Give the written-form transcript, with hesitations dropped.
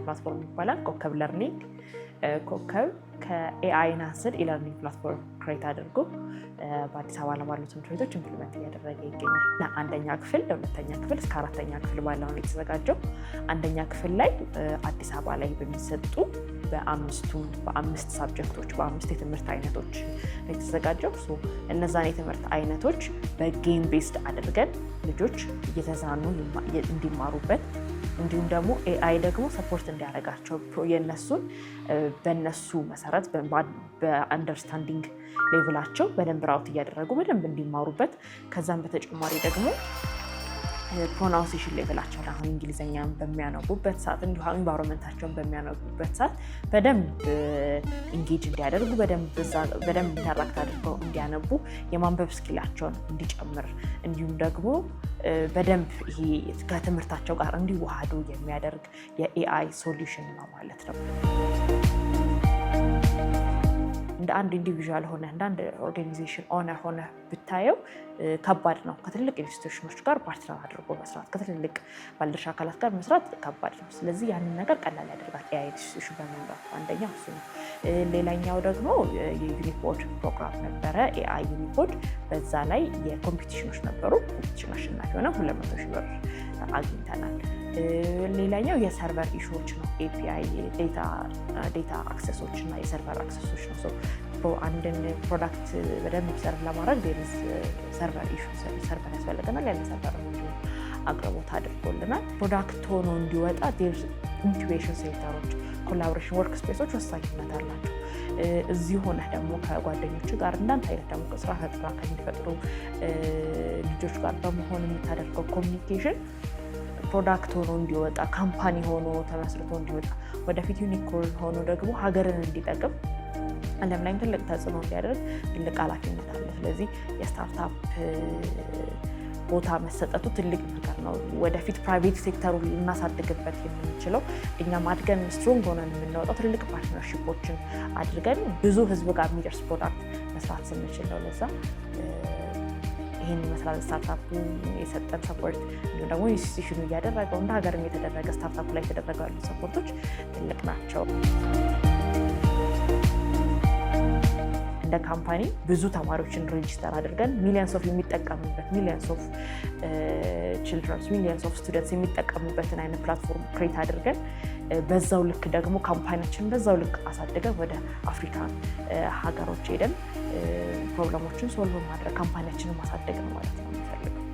ፕላትፎርም ይባላል። ኮከብ ለርኒንግ ኮከብ ከኤአይ ናስድ ኢለርኒንግ ፕላትፎርም ክሬት አድርጎ በአዲስ አበባ ለባሉ ትምህርት ቤቶች ኢምፕሊመንት እያደረገ ይገኛል። ለአንደኛ ክፍል ለሁለተኛ ክፍል እስከ አራተኛ ክፍል ባለው ነው የተዘጋጀው። አንደኛ ክፍል ላይ አዲስ አበባ ላይ በሚሰጡ በአምስት ሳብጀክቶች በአምስት የትምህርት አይነቶች ነው የተዘጋጀው። እነዛን የትምህርት አይነቶች በጌም ቤስድ አድርገን ልጆች እየተዝናኑ እንዲማሩበት እንዲሁም ደግሞ ኤአይ ደግሞ ሰፖርት እንዲያደርጋቸው የነሱን በነሱ መሰረት በአንደርስታንዲንግ ሌቭላቸው በደንብ ራውት እያደረጉ በደንብ እንዲማሩበት ከዛም በተጨማሪ ደግሞ ፕሮናውንሴሽን ሌቭላቸው አሁን እንግሊዝኛን በሚያነቡበት ሰዓት እንዲሁ ኢንቫይሮንመንታቸውን በሚያነቡበት ሰዓት በደንብ ኢንጌጅ እንዲያደርጉ በደንብ ኢንተራክት አድርገው እንዲያነቡ የማንበብ ስኪላቸውን እንዲጨምር እንዲሁም ደግሞ በደንብ ይሄ ከትምህርታቸው ጋር እንዲዋሃዱ የሚያደርግ የኤአይ ሶሉሽን ነው ማለት ነው። እንደ አንድ ኢንዲቪዥዋል ሆነ እንደ አንድ ኦርጋናይዜሽን ኦነር ሆነ ብታየው ከባድ ነው። ከትልቅ ኢንስቲትዩሽኖች ጋር ፓርትነር አድርጎ መስራት፣ ከትልልቅ ባለድርሻ አካላት ጋር መስራት ከባድ ነው። ስለዚህ ያንን ነገር ቀላል ያደርጋል ኤአይ ኢንስቲትዩሽን በመምራት አንደኛው እሱ ነው። ሌላኛው ደግሞ የዩኒፖድ ፕሮግራም ነበረ፣ ኤአይ ዩኒፖድ። በዛ ላይ የኮምፒቲሽኖች ነበሩ። ኮምፒቲሽን አሸናፊ ሆነ 200,000 ብር አግኝተናል። ሌላኛው የሰርቨር ኢሹዎች ነው። ኤፒአይ ዴታ አክሰሶች እና የሰርቨር አክሰሶች ነው። አንድን ፕሮዳክት በደንብ ሰርቭ ለማድረግ ሰርቨር ኢሹ ሰርቨር ያስፈልገናል። ያለ ሰርቨር አቅርቦት አድርጎልናል። ፕሮዳክት ሆኖ እንዲወጣ ኢንኩቤሽን ሴንተሮች፣ ኮላቦሬሽን ወርክ ስፔሶች ወሳኝነት አላቸው። እዚህ ሆነህ ደግሞ ከጓደኞች ጋር እንዳንተ አይነት ደግሞ ስራ ፈጥራ ከሚፈጥሩ ልጆች ጋር በመሆን የምታደርገው ኮሚኒኬሽን ፕሮዳክት ሆኖ እንዲወጣ ካምፓኒ ሆኖ ተመስርቶ እንዲወጣ ወደፊት ዩኒኮርን ሆኖ ደግሞ ሀገርን እንዲጠቅም ዓለም ላይም ትልቅ ተጽዕኖ እንዲያደርግ ትልቅ ኃላፊነት አለ። ስለዚህ የስታርታፕ ቦታ መሰጠቱ ትልቅ ነገር ነው። ወደፊት ፕራይቬት ሴክተሩ ልናሳድግበት የምንችለው እኛም አድገን ስትሮንግ ሆነን የምንወጣው ትልልቅ ፓርትነርሺፖችን አድርገን ብዙ ህዝብ ጋር የሚደርስ ፕሮዳክት መስራት ስንችል ነው። ለዛ ይህን ይመስላል ስታርታፑ የሰጠን ሰፖርት። እንዲሁም ደግሞ ኢንስቲትዩሽኑ እያደረገው እንደ ሀገርም የተደረገ ስታርታፑ ላይ የተደረገው ያሉ ሰፖርቶች ትልቅ ናቸው። እንደ ካምፓኒ ብዙ ተማሪዎችን ሬጂስተር አድርገን ሚሊየንስ ኦፍ የሚጠቀሙበት ሚሊየንስ ኦፍ ችልድረንስ ሚሊየንስ ኦፍ ስቱደንትስ የሚጠቀሙበትን አይነት ፕላትፎርም ክሬት አድርገን በዛው ልክ ደግሞ ካምፓኒያችን በዛው ልክ አሳድገን ወደ አፍሪካ ሀገሮች ሄደን ፕሮብለሞችን ሶልቭ ማድረግ ካምፓኒያችንን ማሳደግ ነው ማለት ነው የሚፈልገው።